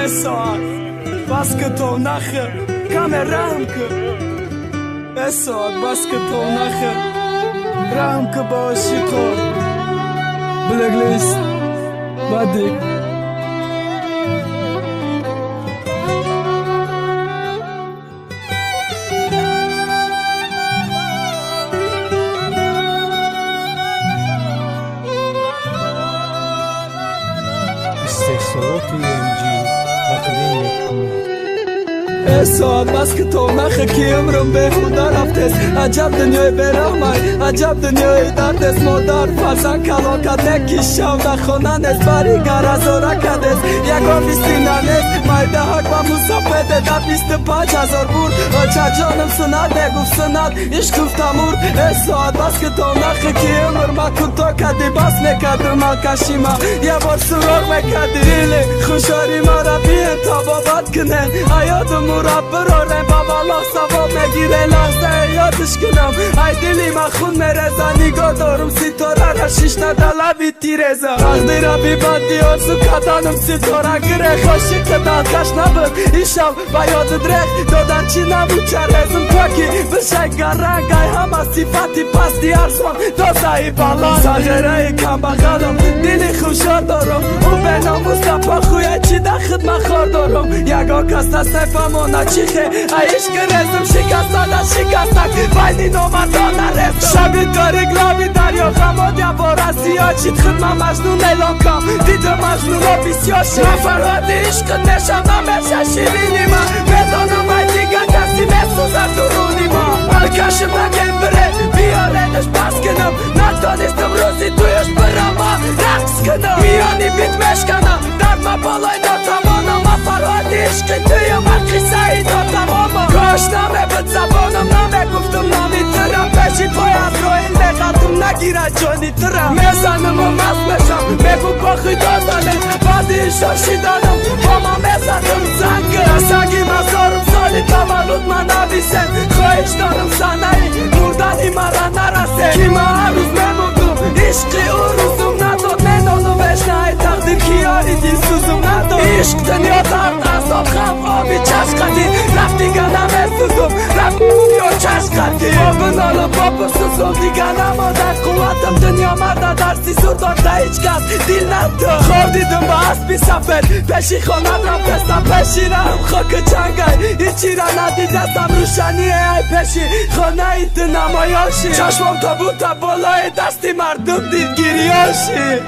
Esat, basketbol nache, kameramke. Esat, basketbol nache, ramke boşikor. Blacklist, badik. استحصالات EMG تقدیم می‌کند. اساد بس که تو نخه عمرم به خدا رفتست. عجب دنیای برامای، عجب دنیای دردست. مادر فرزن کلاکت کی شو نخونن است. بریگر از رکت است یکا بیستینن است. مایده حق و مصافده در 25,000 بود. آچه جانم سنده گفت سند عشق گفتمور. اساد بس که تو نخه که عمر ما کنتا کدی بس نکدر ما کشیما یه بار سراغ مکدی. ایلی خوشاری ما را بیه تا بابات کنه حیاتم مراب برارم بابا الله ثواب نگیره لحظه یادش کنم. ای دلی من خون مرزا نگاه دارم ستاره را شیش ندلوی تیرزا. تقدیر بی بدی آرزو کدانم ستاره گره خوشی که دادگش نبود ایشم و یاد درخ دادن چی نبود چه رزم پاکی بشه گرنگ ای همه صفتی پستی ارزان دازه بالا ساغره کم بخدم دلی خوشار دارم او به ناموز دپا خویه چی در خدمت خار دارم. یگا کس نفهمونه چیخه ایش که رزم شکستاده شکستک بینی نامردانه رزم شبی داری گلابی دریا خماد یا بارستی ها چید خدمه مجنون اعلان کم دیده مجنون ها بیسیاشه نفراد عشق نشم نمیشه شیرینی من بدانم ای دیگه کسی مسوزه درونی من الکشم نگیم بره بیارنش بس کنم ندانستم روزی تویش برم رقص کنم میانی بیت مشکنم درد ما بالای ناتمانم فراد عشق توی من قصه ای دادم کاش نمه بد زبانم نمه گفتم نمیترم پشی پای از روی نقدم نگیره جانی ترم میزنم و مست بشم بگو باخی دادنه بعدی شاشی دادم با ما میزنم زنگه سگی مزارم سالی تولد من نویسم خواهش دارم سنهی مردنی مرا نرسه کی ما هر روز میموندم عشقی او روزم نداد میدانم بشنه تقدیر کیاری دی سوزم نداد عشق دنیا درد عذاب خم آبی چشقتی رفت دیگه نمیسوزم رفت یا چشقتی با بنالم با بسوزم دیگه نمادن قوتم دنیا مرده درسی سردان تا هیچ کس دیل نداد خور دیدم با اسبی سفر پشی خانت رفتستم پشی رم خاک چنگای هیچی را ندیدستم روشنیه ای پشی خانه ایت نمایاشی چشمم تا بود تا بالای دستی مردم دید گیریاشی